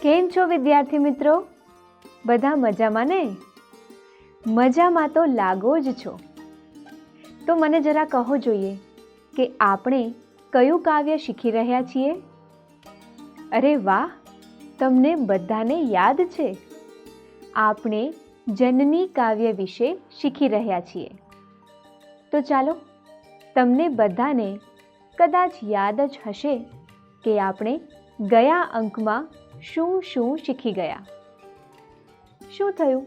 કેમ છો વિદ્યાર્થી મિત્રો? બધા મજામાં ને? મજામાં તો લાગો જ છો. તો મને જરા કહો જોઈએ કે આપણે કયું કાવ્ય શીખી રહ્યા છીએ? અરે વાહ, તમને બધાને યાદ છે. આપણે જનની કાવ્ય વિશે શીખી રહ્યા છીએ. તો ચાલો, તમને બધાને કદાચ યાદ જ હશે કે આપણે ગયા અંકમાં શું શું શીખી ગયા. શું થયું?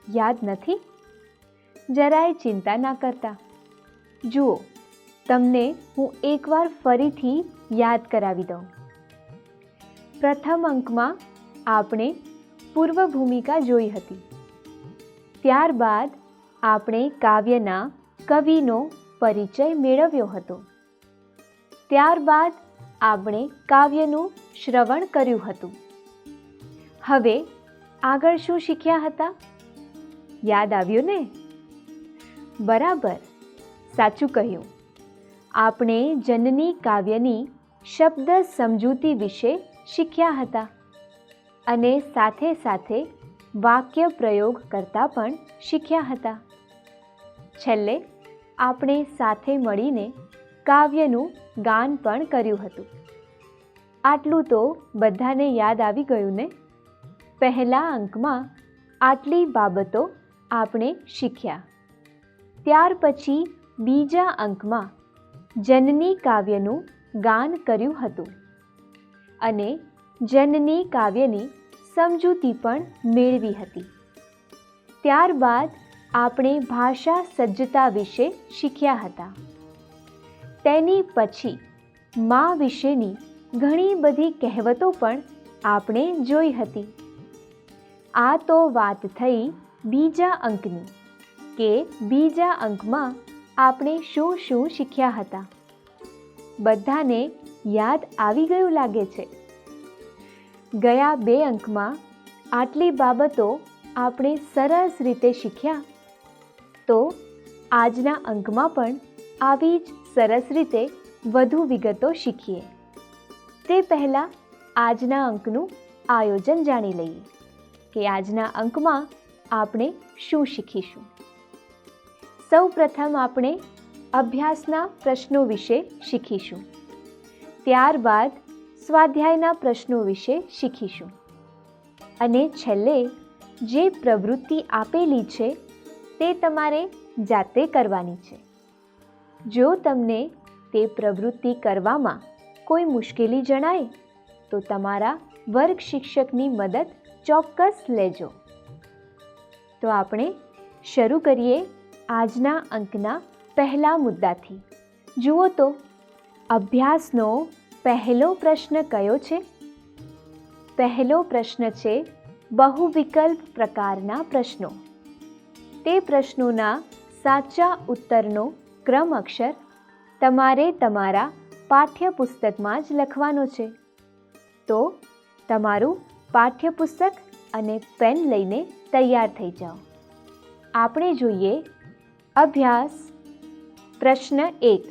યાદ નથી? જરાય ચિંતા ના કરતા. જુઓ, તમને હું એકવાર ફરીથી યાદ કરાવી દઉં. પ્રથમ અંકમાં આપણે પૂર્વ ભૂમિકા જોઈ હતી. ત્યારબાદ આપણે કાવ્યના કવિનો પરિચય મેળવ્યો હતો. ત્યારબાદ આપણે કાવ્યનું શ્રવણ કર્યું હતું. હવે આગળ શું શીખ્યા હતા? યાદ આવ્યું ને? બરાબર, સાચું કહ્યું. આપણે જનની કાવ્યની શબ્દ સમજૂતી વિશે શીખ્યા હતા અને સાથે સાથે વાક્ય પ્રયોગ કરતા પણ શીખ્યા હતા. છેલ્લે આપણે સાથે મળીને કાવ્યનું ગાન પણ કર્યું હતું. આટલું તો બધાને યાદ આવી ગયું ને? પહેલા અંકમાં આટલી બાબતો આપણે શીખ્યા. ત્યાર પછી બીજા અંકમાં જનની કાવ્યનું ગાન કર્યું હતું અને જનની કાવ્યની સમજૂતી પણ મેળવી હતી. ત્યારબાદ આપણે ભાષા સજ્જતા વિશે શીખ્યા હતા. તેની પછી મા વિશેની ઘણી બધી કહેવતો પણ આપણે જોઈ હતી. આ તો વાત થઈ બીજા અંકની કે બીજા અંકમાં આપણે શું શું શીખ્યા હતા. બધાને યાદ આવી ગયું લાગે છે. ગયા બે અંકમાં આટલી બાબતો આપણે સરસ રીતે શીખ્યા, તો આજના અંકમાં પણ આવી જ સરસ રીતે વધુ વિગતો શીખીએ. તે પહેલાં આજના અંકનું આયોજન જાણી લઈએ કે આજના અંકમાં આપણે શું શીખીશું. સૌ પ્રથમ આપણે અભ્યાસના પ્રશ્નો વિશે શીખીશું. ત્યારબાદ સ્વાધ્યાયના પ્રશ્નો વિશે શીખીશું અને છેલ્લે જે પ્રવૃત્તિ આપેલી છે તે તમારે જાતે કરવાની છે. જો તમને તે પ્રવૃત્તિ કરવામાં કોઈ મુશ્કેલી જણાય તો તમારા વર્ગ શિક્ષકની મદદ ચોક્કસ લેજો. તો આપણે શરૂ કરીએ આજના અંકના પહેલા મુદ્દાથી. જુઓ તો, અભ્યાસનો પહેલો પ્રશ્ન કયો છે? પહેલો પ્રશ્ન છે બહુવિકલ્પ પ્રકારના પ્રશ્નો. તે પ્રશ્નોના સાચા ઉત્તરનો ક્રમ અક્ષર તમારે તમારા પાઠ્યપુસ્તકમાં જ લખવાનો છે. તો તમારું પાઠ્યપુસ્તક અને પેન લઈને તૈયાર થઈ જાઓ. આપણે જોઈએ અભ્યાસ પ્રશ્ન 1.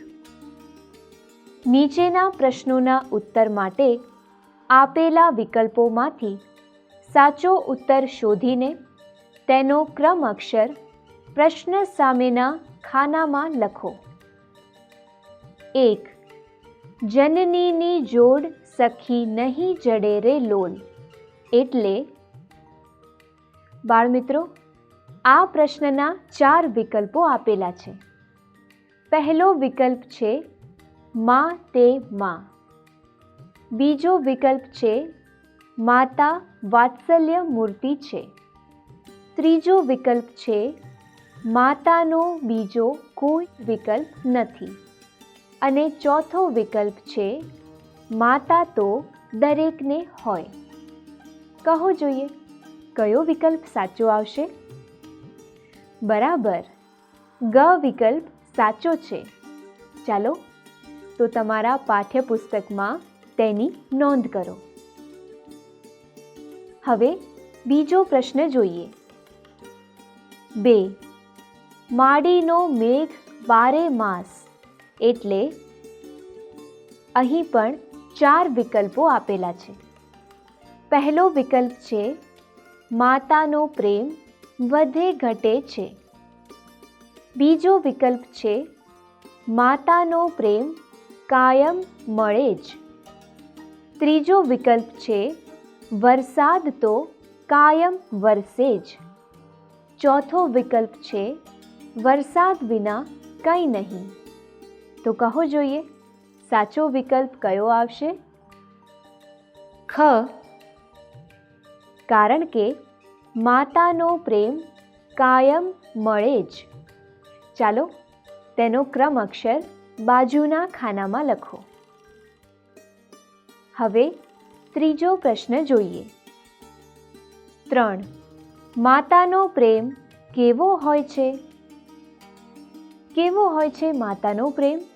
નીચેના પ્રશ્નોના ઉત્તર માટે આપેલા વિકલ્પોમાંથી સાચો ઉત્તર શોધીને તેનો ક્રમ અક્ષર પ્રશ્ન સામેના ખાનામાં લખો. 1. જનનીની જોડ સખી નહીં જડે રે લોલ. એટલે બાળમિત્રો, આ પ્રશ્નના 4 વિકલ્પો આપેલા છે. પહેલો વિકલ્પ છે મા તે મા. બીજો વિકલ્પ છે માતા વાત્સલ્ય મૂર્તિ છે. ત્રીજો વિકલ્પ છે માતાનો બીજો કોઈ વિકલ્પ નથી. અને ચોથો વિકલ્પ છે માતા તો દરેકને હોય. કહો જોઈએ, કયો વિકલ્પ સાચો આવશે? બરાબર, ગ વિકલ્પ સાચો છે. ચાલો, તો તમારા પાઠ્યપુસ્તકમાં તેની નોંધ કરો. હવે બીજો પ્રશ્ન જોઈએ. 2. માડીનો મેઘ બારે માસ. એટલે અહીં પણ 4 વિકલ્પો આપેલા છે. પહેલો વિકલ્પ છે માતાનો પ્રેમ વધે ઘટે છે. બીજો વિકલ્પ છે માતાનો પ્રેમ કાયમ મળે જ. ત્રીજો વિકલ્પ છે વરસાદ તો કાયમ વરસે જ. ચોથો વિકલ્પ છે વરસાદ વિના કંઈ નહીં. તો કહો જોઈએ સાચો વિકલ્પ કયો આવશે? ખ. કારણ કે માતાનો પ્રેમ કાયમ મળે જ. ચાલો તેનો ક્રમ અક્ષર બાજુના ખાનામાં લખો. હવે ત્રીજો પ્રશ્ન જોઈએ. 3. માતાનો પ્રેમ કેવો હોય છે? કેવો હોય છે માતાનો પ્રેમ?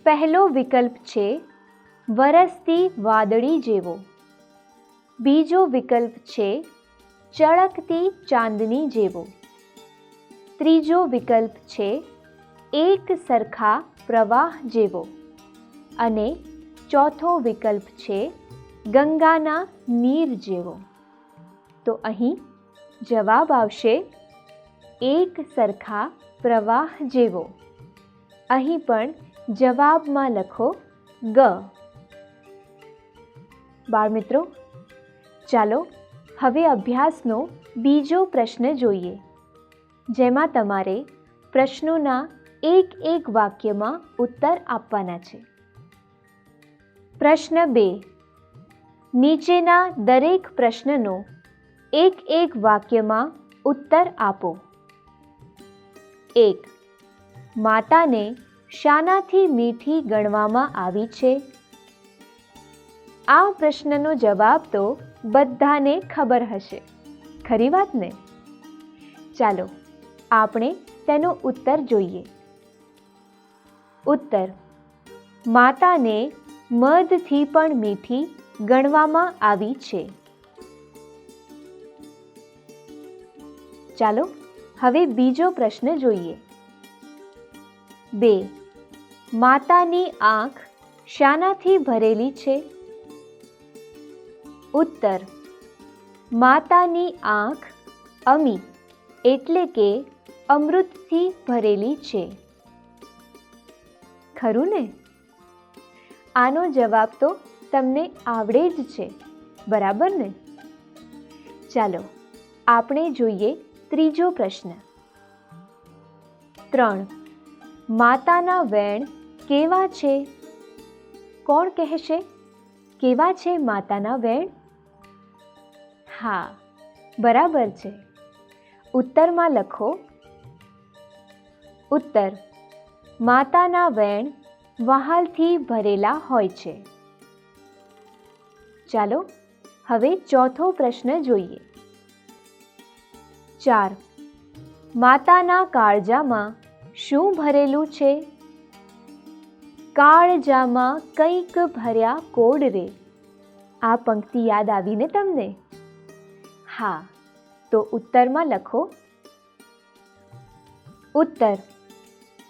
પહેલો વિકલ્પ છે વરસતી વાદળી જેવો. બીજો વિકલ્પ છે ચળકતી ચાંદની જેવો. ત્રીજો વિકલ્પ છે એક સરખા પ્રવાહ જેવો. અને ચોથો વિકલ્પ છે ગંગાના નીર જેવો. તો અહીં જવાબ આવશે એક સરખા પ્રવાહ જેવો. અહીં પણ જવાબમાં લખો ગ. બાળમિત્રો, ચાલો હવે અભ્યાસનો બીજો પ્રશ્ન જોઈએ, જેમાં તમારે પ્રશ્નોના એક એક વાક્યમાં ઉત્તર આપવાના છે. પ્રશ્ન 2. નીચેના દરેક પ્રશ્નનો એક એક વાક્યમાં ઉત્તર આપો. 1. માતાને શાનાથી મીઠી ગણવામાં આવી છે? આ પ્રશ્નનો જવાબ તો બધાને ખબર હશે, ખરી વાત ને? ચાલો આપણે તેનો ઉત્તર જોઈએ. ઉત્તર: માતાને મધથી પણ મીઠી ગણવામાં આવી છે. ચાલો હવે બીજો પ્રશ્ન જોઈએ. 2. માતાની આંખ શાનાથી ભરેલી છે? ઉત્તર: માતાની આંખ અમી એટલે કે અમૃતથી ભરેલી છે. ખરું ને? આનો જવાબ તો તમને આવડે જ છે, બરાબર ને? ચાલો આપણે જોઈએ ત્રીજો પ્રશ્ન. 3. માતાના વેણ કેવા છે? કોણ કહેશે કેવા છે માતાના વેણ? હા, બરાબર છે. ઉત્તરમાં લખો. ઉત્તર: માતાના વેણ વહાલથી ભરેલા હોય છે. ચાલો હવે ચોથો પ્રશ્ન જોઈએ. 4. માતાના કાળજામાં શું ભરેલું છે? કાળજામાં કંઈક ભર્યા કોડ રે. આ પંક્તિ યાદ આવીને તમને? હા, તો ઉત્તરમાં લખો. ઉત્તર: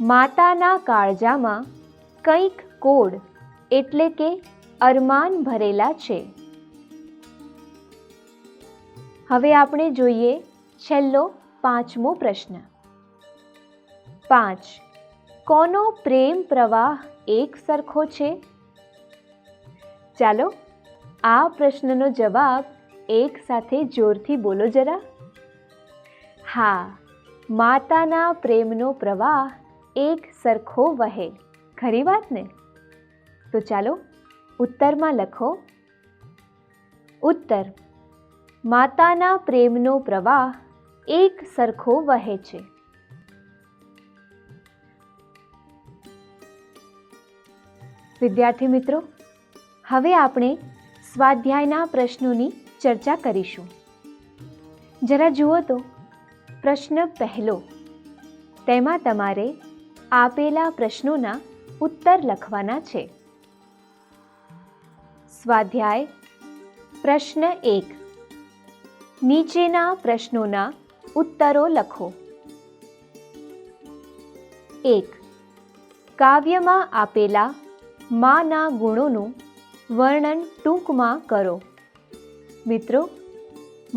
માતાના કાળજામાં કંઈક કોડ એટલે કે અરમાન ભરેલા છે. હવે આપણે જોઈએ છેલ્લો પાંચમો પ્રશ્ન. 5. કોનો પ્રેમ પ્રવાહ એક સરખો છે? ચાલો આ પ્રશ્નનો જવાબ એક સાથે જોરથી બોલો જરા. હા, માતાના પ્રેમનો પ્રવાહ એક સરખો વહે. ખરી વાત ને? તો ચાલો ઉત્તરમાં લખો. ઉત્તર: માતાના પ્રેમનો પ્રવાહ એક સરખો વહે છે. વિદ્યાર્થી મિત્રો, હવે આપણે સ્વાધ્યાયના પ્રશ્નોની ચર્ચા કરીશું. જરા જુઓ તો પ્રશ્ન પહેલો. તેમાં તમારે આપેલા પ્રશ્નોના ઉત્તર લખવાના છે. સ્વાધ્યાય પ્રશ્ન 1. નીચેના પ્રશ્નોના ઉત્તરો લખો. 1. કાવ્યમાં આપેલા માના ગુણોનું વર્ણન ટૂંકમાં કરો. મિત્રો,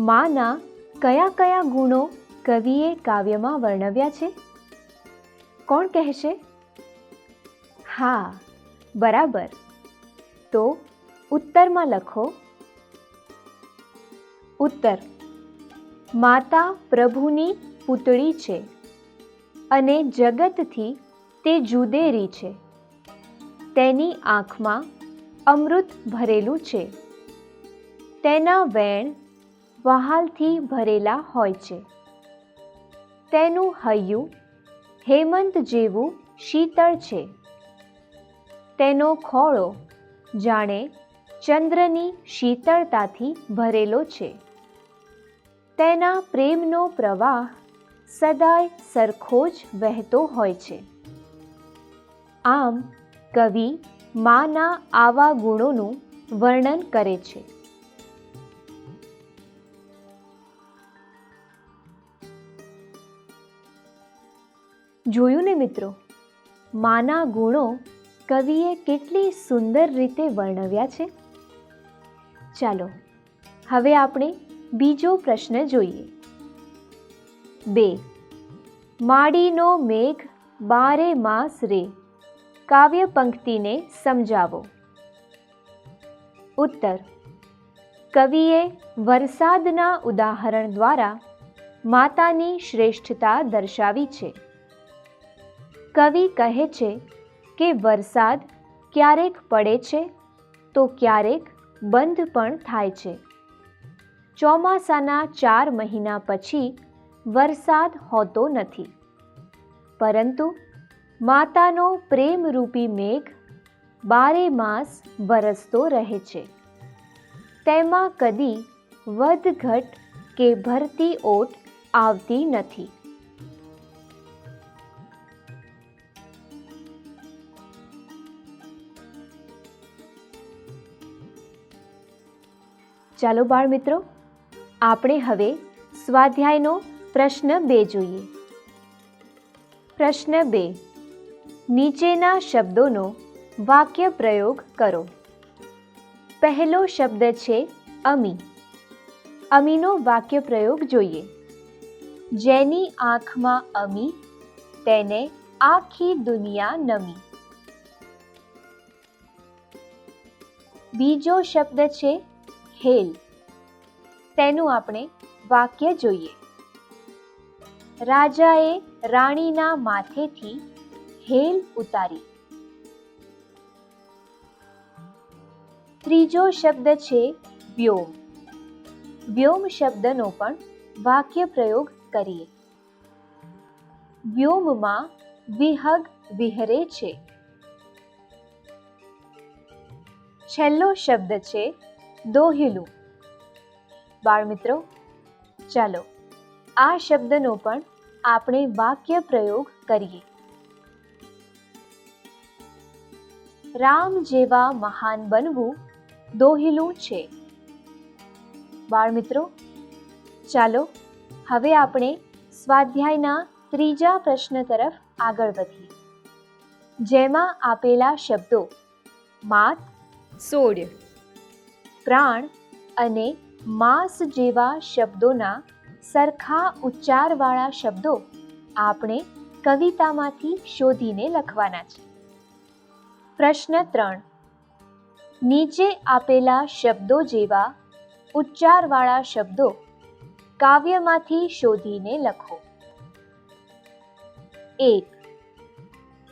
માના કયા કયા ગુણો કવિએ કાવ્યમાં વર્ણવ્યા છે? કોણ કહેશે? હા, બરાબર. તો ઉત્તરમાં લખો. ઉત્તર: માતા પ્રભુની પુતળી છે અને જગતથી તે જુદેરી છે. તેની આંખમાં અમૃત ભરેલું છે. તેના વેણ વહાલથી ભરેલા હોય છે. તેનું હૈયું હેમંત જેવું શીતળ છે. તેનો ખોળો જાણે ચંદ્રની શીતળતાથી ભરેલો છે. તેના પ્રેમનો પ્રવાહ સદાય સરખો જ વહેતો હોય છે. આમ કવિ માના આવા ગુણોનું વર્ણન કરે છે. જોયું ને મિત્રો, માના ગુણો કવિએ કેટલી સુંદર રીતે વર્ણવ્યા છે. ચાલો હવે આપણે બીજો પ્રશ્ન જોઈએ. 2. માડીનો મેઘ બારે માસ રે કાવ્ય પંક્તિને સમજાવો. ઉત્તર: કવિએ વરસાદના ઉદાહરણ દ્વારા માતાની શ્રેષ્ઠતા દર્શાવી છે. કવિ કહે છે કે વરસાદ ક્યારેક પડે છે તો ક્યારેક બંધ પણ થાય છે. ચોમાસાના 4 મહિના પછી વરસાદ હોતો નથી, પરંતુ માતાનો પ્રેમરૂપી મેઘ બારે માસ વરસતો રહે છે. તેમાં કદી વધઘટ કે ભરતી ઓટ આવતી નથી. ચાલો બાળ મિત્રો, આપણે હવે સ્વાધ્યાયનો પ્રશ્ન 2 જોઈએ. પ્રશ્ન 2. નીચેના શબ્દોનો વાક્ય પ્રયોગ કરો. પહેલો શબ્દ છે અમી. અમીનો વાક્ય પ્રયોગ જોઈએ. જેની આંખમાં અમી તેને આખી દુનિયા નમી. બીજો શબ્દ છે હેલ. તેનું આપણે વાક્ય જોઈએ. રાજાએ રાણીના માથેથી હેલ ઉતારી. ત્રીજો શબ્દ છે વ્યોમ. વ્યોમ શબ્દનો પણ વાક્ય પ્રયોગ કરીએ. વ્યોમમાં વિહગ વિહરે છે. છેલ્લો શબ્દ છે દોહિલું. બાળમિત્રો, ચાલો આ શબ્દનો પણ આપણે વાક્ય પ્રયોગ કરીએ. રામ જેવા મહાન બનવું દોહિલું છે. બાળમિત્રો, ચાલો હવે આપણે સ્વાધ્યાયના ત્રીજા પ્રશ્ન તરફ આગળ વધીએ, જેમાં આપેલા શબ્દો માત, સોડ, પ્રાણ અને માસ જેવા શબ્દોના સરખા ઉચ્ચારવાળા શબ્દો આપણે કવિતામાંથી શોધીને લખવાના છે. પ્રશ્ન 3. નીચે આપેલા શબ્દો જેવા ઉચ્ચારવાળા શબ્દો કાવ્યમાંથી શોધીને લખો. 1.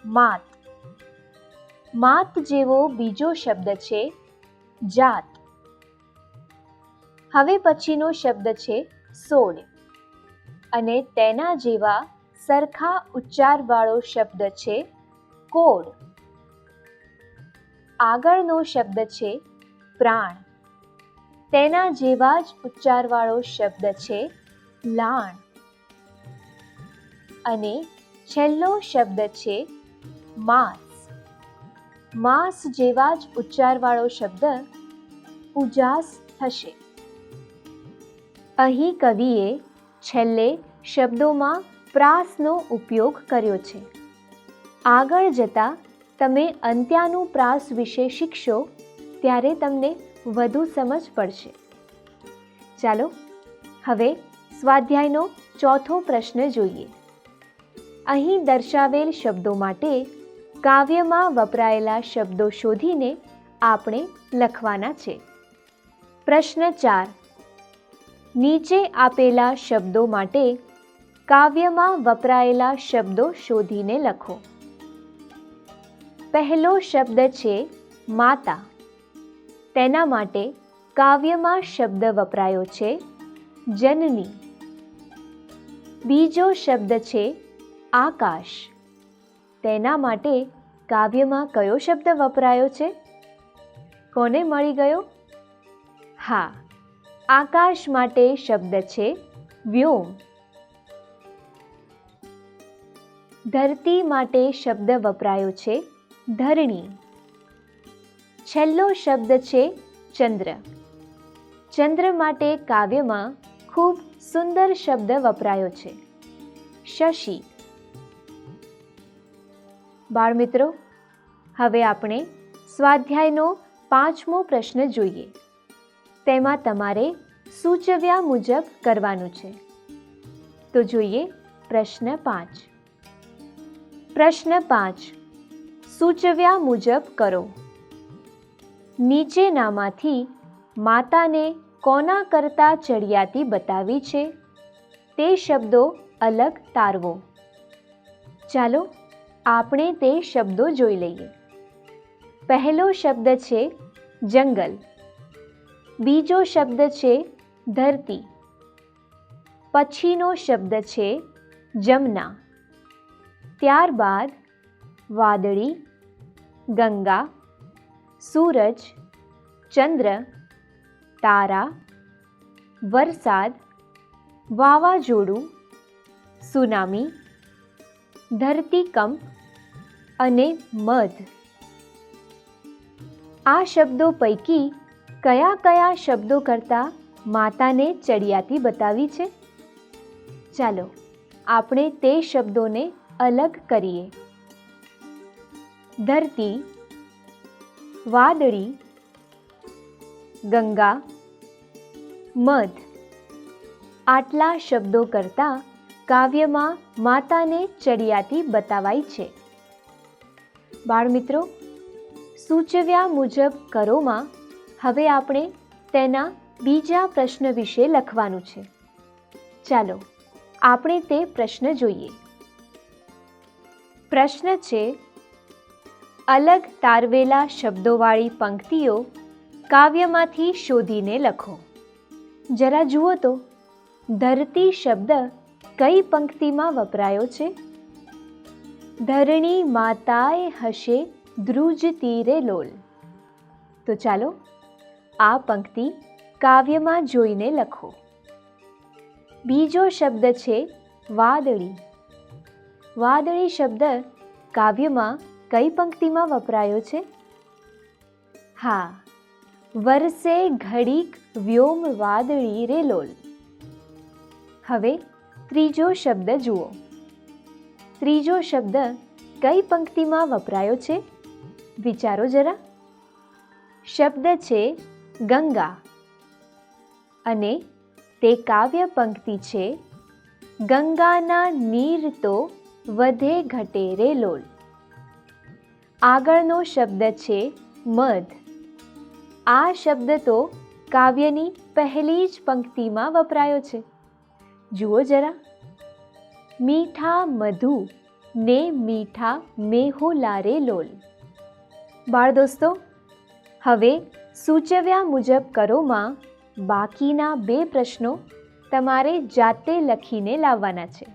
માત. માત જેવો બીજો શબ્દ છે જાત. હવે પછીનો શબ્દ છે સોડ અને તેના જેવા સરખા ઉચ્ચારવાળો શબ્દ છે કોડ. આગળનો શબ્દ છે પ્રાણ. તેના જેવા જ ઉચ્ચારવાળો શબ્દ છે લાણ. અને છેલ્લો શબ્દ છે માસ. માસ જેવા જ ઉચ્ચારવાળો શબ્દ ઉજાસ થશે. અહીં કવિએ છેલ્લે શબ્દોમાં પ્રાસનો ઉપયોગ કર્યો છે. આગળ જતાં તમે અંત્યાનુપ્રાસ વિશે શીખશો ત્યારે તમને વધુ સમજ પડશે. ચાલો હવે સ્વાધ્યાયનો ચોથો પ્રશ્ન જોઈએ. અહીં દર્શાવેલ શબ્દો માટે કાવ્યમાં વપરાયેલા શબ્દો શોધીને આપણે લખવાના છે. પ્રશ્ન 4. નીચે આપેલા શબ્દો માટે કાવ્યમાં વપરાયેલા શબ્દો શોધીને લખો. પહેલો શબ્દ છે માતા. તેના માટે કાવ્યમાં શબ્દ વપરાયો છે જનની. બીજો શબ્દ છે આકાશ. તેના માટે કાવ્યમાં કયો શબ્દ વપરાયો છે? કોને મળી ગયો? હા, આકાશ માટે શબ્દ છે વ્યોમ. ધરતી માટે શબ્દ વપરાયો છે ધરણી. છેલ્લો શબ્દ છે ચંદ્ર. ચંદ્ર માટે કાવ્યમાં ખૂબ સુંદર શબ્દ વપરાયો છે શશી. બાળમિત્રો, હવે આપણે સ્વાધ્યાયનો 5મો પ્રશ્ન જોઈએ. તેમાં તમારે સૂચવ્યા મુજબ કરવાનું છે. તો જોઈએ પ્રશ્ન 5. પ્રશ્ન 5. સૂચવ્યા મુજબ કરો. નીચેનામાંથી માતાને કોના કરતા ચડિયાતી બતાવી છે તે શબ્દો અલગ તારવો. ચાલો આપણે તે શબ્દો જોઈ લઈએ. પહેલો શબ્દ છે જંગલ. બીજો શબ્દ છે ધરતી. પછીનો શબ્દ છે જમના. ત્યારબાદ વાદળી, ગંગા, સૂરજ, ચંદ્ર, તારા, વરસાદ, વાવાઝોડું, સુનામી, ધરતીકંપ અને મધ. આ શબ્દો પૈકી કયા કયા શબ્દો કરતાં માતાને ચડિયાતી બતાવી છે? ચાલો આપણે તે શબ્દોને અલગ કરીએ. ધરતી, વાદળી, ગંગા, મધ. આટલા શબ્દો કરતાં કાવ્યમાં માતાને ચડિયાતી બતાવાઈ છે. બાળમિત્રો, સૂચવ્યા મુજબ કરોમાં હવે આપણે તેના બીજા પ્રશ્ન વિશે લખવાનું છે. ચાલો આપણે તે પ્રશ્ન જોઈએ. પ્રશ્ન છે, અલગ તારવેલા શબ્દોવાળી પંક્તિઓ કાવ્યમાંથી શોધીને લખો. જરા જુઓ તો ધરતી શબ્દ કઈ પંક્તિમાં વપરાયો છે? ધરણી માતાએ હશે ધ્રુજ તીરે લોલ. તો ચાલો આ પંક્તિ કાવ્યમાં જોઈને લખો. બીજો શબ્દ છે વાદળી. વાદળી શબ્દ કાવ્યમાં કઈ પંક્તિમાં વપરાયો છે? હા, વરસે ઘડીક વ્યોમ વાદળી રે લોલ. હવે ત્રીજો શબ્દ જુઓ. ત્રીજો શબ્દ કઈ પંક્તિમાં વપરાયો છે? વિચારો જરા. શબ્દ છે ગંગા અને તે કાવ્ય પંક્તિ છે ગંગાના નીર તો વધે ઘટે રે લોલ. આગળનો શબ્દ છે મધ. આ શબ્દ તો કાવ્યની પહેલી જ પંક્તિમાં વપરાયો છે. જુઓ જરા. મીઠા મધુ ને મીઠા મેહો લારે લોલ. બાળ દોસ્તો, હવે સૂચવ્યા મુજબ કરોમાં બાકીના 2 પ્રશ્નો તમારે જાતે લખીને લાવવાના છે.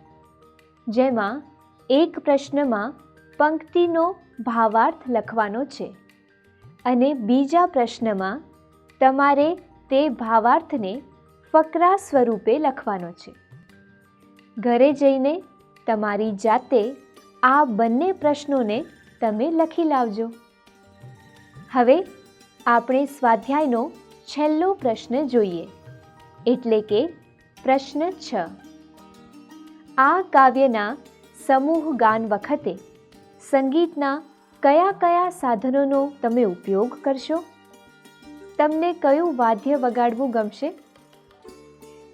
જેમાં એક પ્રશ્નમાં પંક્તિનો ભાવાર્થ લખવાનો છે અને બીજા પ્રશ્નમાં તમારે તે ભાવાર્થને ફકરા સ્વરૂપે લખવાનો છે. ઘરે જઈને તમારી જાતે આ બંને પ્રશ્નોને તમે લખી લાવજો. હવે આપણે સ્વાધ્યાયનો છેલ્લો પ્રશ્ન જોઈએ, એટલે કે પ્રશ્ન 6. આ કાવ્યના સમૂહ ગાન વખતે સંગીતના કયા કયા સાધનોનો તમે ઉપયોગ કરશો? તમને કયું વાદ્ય વગાડવું ગમશે?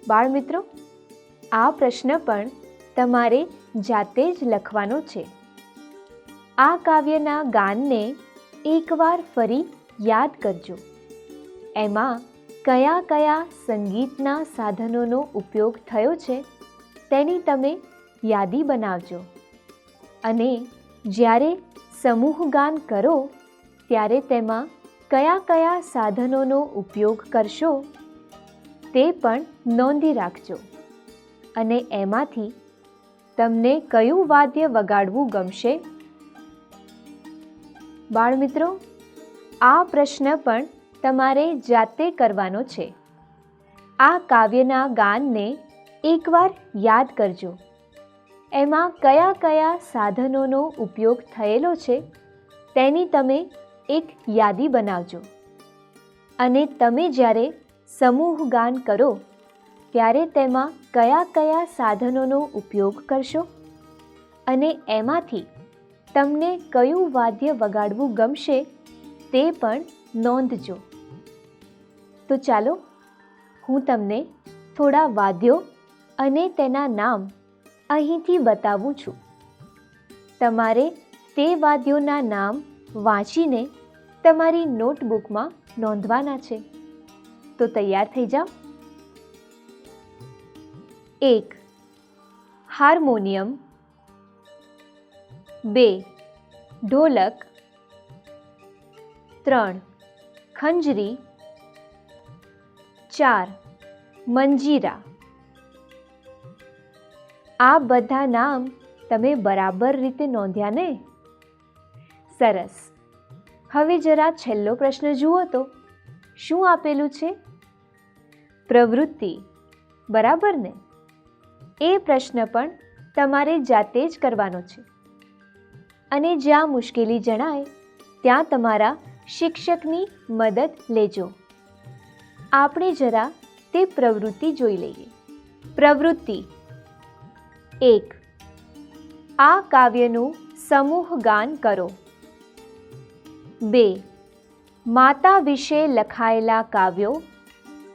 બાળમિત્રો, આ પ્રશ્ન પણ તમારે જાતે જ લખવાનો છે. આ કાવ્યના ગાનને એકવાર ફરી યાદ કરજો. એમાં કયા કયા સંગીતના સાધનોનો ઉપયોગ થયો છે તેની તમે યાદી બનાવજો. અને જ્યારે સમૂહ ગાન કરો ત્યારે તેમાં કયા કયા સાધનોનો ઉપયોગ કરશો તે પણ નોંધી રાખજો. અને એમાંથી તમને કયું વાદ્ય વગાડવું ગમશે? બાળમિત્રો, આ પ્રશ્ન પણ તમારે જાતે કરવાનો છે. આ કાવ્યના ગાનને એકવાર યાદ કરજો. એમાં કયા કયા સાધનોનો ઉપયોગ થયેલો છે તેની તમે એક યાદી બનાવજો. અને તમે જ્યારે સમૂહ ગાન કરો ત્યારે તેમાં કયા કયા સાધનોનો ઉપયોગ કરશો અને એમાંથી તમને કયું વાદ્ય વગાડવું ગમશે તે પણ નોંધજો. તો ચાલો હું તમને થોડા વાદ્યો અને તેના નામ અહીંથી બતાવું છું. તમારે તે વાદ્યોના નામ વાંચીને તમારી નોટબુકમાં નોંધવાના છે. તો તૈયાર થઈ જાઓ. 1. હાર્મોનિયમ. 2. ઢોલક. 3. ખંજરી. 4. મંજીરા. આ બધા નામ તમે બરાબર રીતે નોંધ્યા ને? સરસ. હવે જરા છેલ્લો પ્રશ્ન જુઓ તો શું આપેલું છે? પ્રવૃત્તિ. બરાબર ને? એ પ્રશ્ન પણ તમારે જાતે જ કરવાનો છે. અને જ્યાં મુશ્કેલી જણાય ત્યાં તમારા શિક્ષકની મદદ લેજો. આપણે જરા તે પ્રવૃત્તિ જોઈ લઈએ. પ્રવૃત્તિ 1. આ કાવ્યનું સમૂહ ગાન કરો. 2. માતા વિશે લખાયેલા કાવ્યો,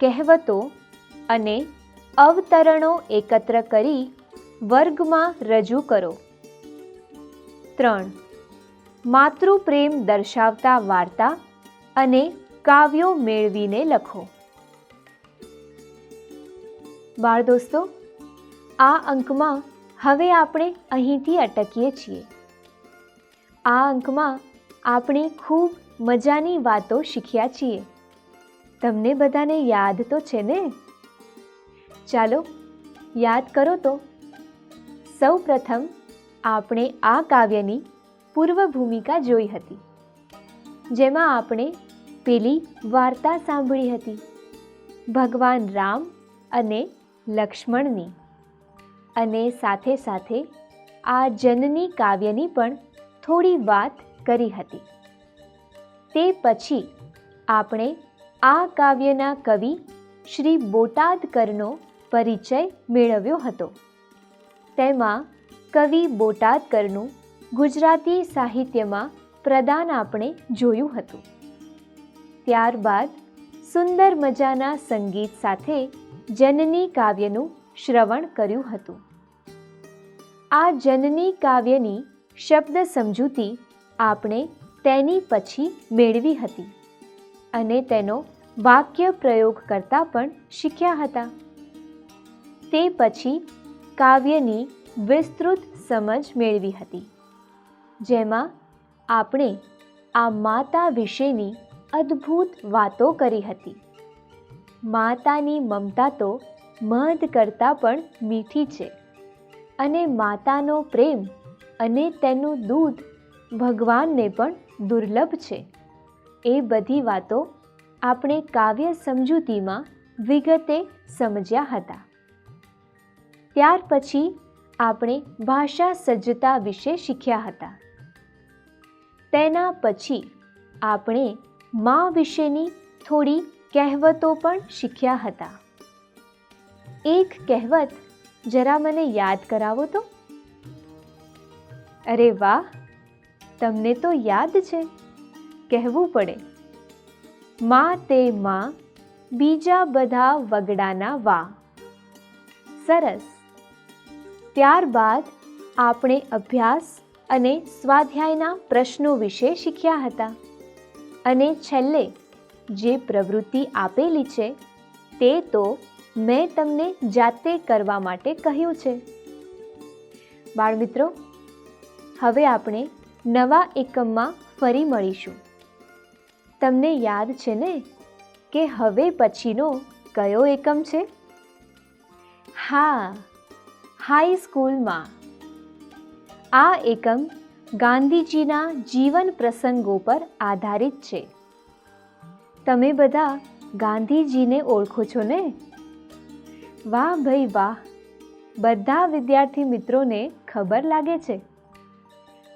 કહેવતો અને અવતરણો એકત્ર કરી વર્ગમાં રજૂ કરો. 3. માતૃપ્રેમ દર્શાવતા વાર્તા અને કાવ્યો મેળવીને લખો. બાળ દોસ્તો, આ અંકમાં હવે આપણે અહીંથી અટકીએ છીએ. આ અંકમાં આપણે ખૂબ મજાની વાતો શીખ્યા છીએ. તમને બધાને યાદ તો છે ને? ચાલો યાદ કરો તો. સૌ પ્રથમ આપણે આ કાવ્યની પૂર્વ ભૂમિકા જોઈ હતી, જેમાં આપણે પેલી વાર્તા સાંભળી હતી ભગવાન રામ અને લક્ષ્મણની. અને સાથે સાથે આ જનની કાવ્યની પણ થોડી વાત કરી હતી. તે પછી આપણે આ કાવ્યના કવિ શ્રી બોટાદકરનો પરિચય મેળવ્યો હતો. તેમાં કવિ બોટાદકરનું ગુજરાતી સાહિત્યમાં પ્રદાન આપણે જોયું હતું. ત્યારબાદ સુંદર મજાના સંગીત સાથે જનની કાવ્યનું શ્રવણ કર્યું હતું. આ જનની કાવ્યની શબ્દ સમજૂતી આપણે તેની પછી મેળવી હતી અને તેનો વાક્ય પ્રયોગ કરતા પણ શીખ્યા હતા. તે પછી કાવ્યની વિસ્તૃત સમજ મેળવી હતી, જેમાં આપણે આ માતા વિશેની અદ્ભુત વાતો કરી હતી. માતાની મમતા તો મધ કરતાં પણ મીઠી છે અને માતાનો પ્રેમ અને તેનું દૂધ ભગવાનને પણ દુર્લભ છે. એ બધી વાતો આપણે કાવ્ય સમજૂતીમાં વિગતે સમજ્યા હતા. ત્યાર પછી આપણે ભાષા સજ્જતા વિશે શીખ્યા હતા. તેના પછી આપણે મા વિશેની થોડી કહેવતો પણ શીખ્યા હતા. એક કહેવત જરા મને યાદ કરાવો તો. અરે વાહ, તમને તો યાદ છે. કહેવું પડે. મા તે મા, બીજા બધા વગડાના વા. સરસ. ત્યારબાદ આપણે અભ્યાસ અને સ્વાધ્યાયના પ્રશ્નો વિશે શીખ્યા હતા અને છેલ્લે જે પ્રવૃત્તિ આપેલી છે તે તો મેં તમને જાતે કરવા માટે કહ્યું છે. બાળમિત્રો, હવે આપણે નવા એકમમાં ફરી મળીશું. તમને યાદ છે ને કે હવે પછીનો કયો એકમ છે? હા, હાઈસ્કૂલમાં. આ એકમ ગાંધીજીના જીવન પ્રસંગો પર આધારિત છે. તમે બધા ગાંધીજીને ઓળખો છો ને? વાહ ભાઈ વાહ! બધા વિદ્યાર્થી મિત્રોને ખબર લાગે છે.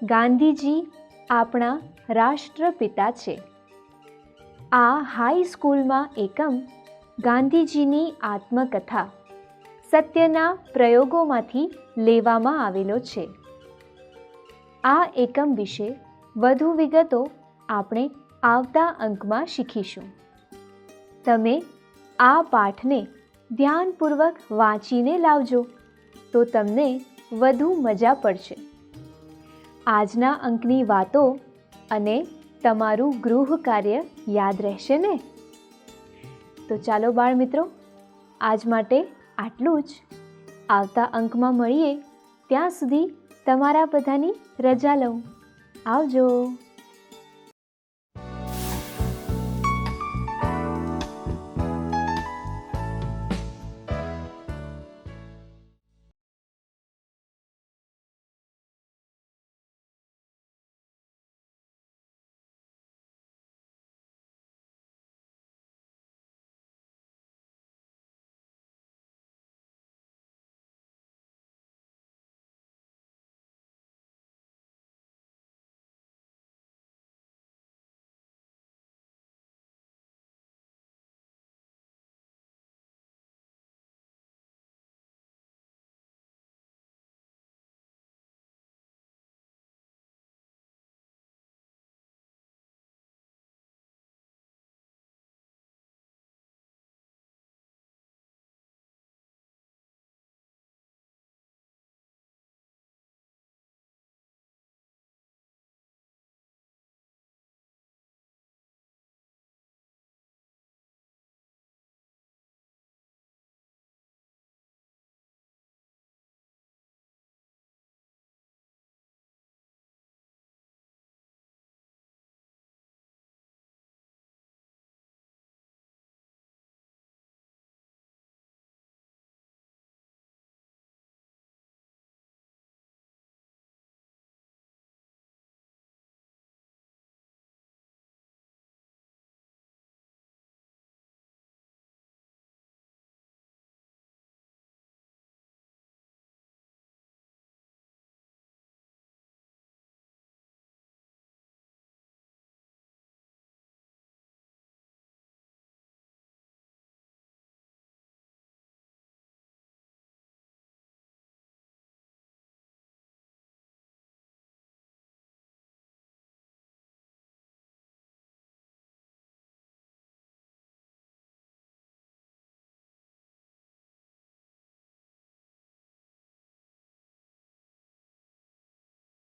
ગાંધીજી આપણા રાષ્ટ્રપિતા છે. આ હાઈસ્કૂલમાં એકમ ગાંધીજીની આત્મકથા સત્યના પ્રયોગોમાંથી લેવામાં આવેલો છે. આ એકમ વિશે વધુ વિગતો આપણે આવતા અંકમાં શીખીશું. તમે આ પાઠને ધ્યાનપૂર્વક વાંચીને લાવજો તો તમને વધુ મજા પડશે. આજના અંકની વાતો અને તમારું ગૃહ કાર્ય યાદ રહેશે ને? તો ચાલો બાળમિત્રો, આજ માટે આટલું જ. આવતા અંકમાં મળીએ ત્યાં સુધી તમારા બધાની રજા લઉં. આવજો.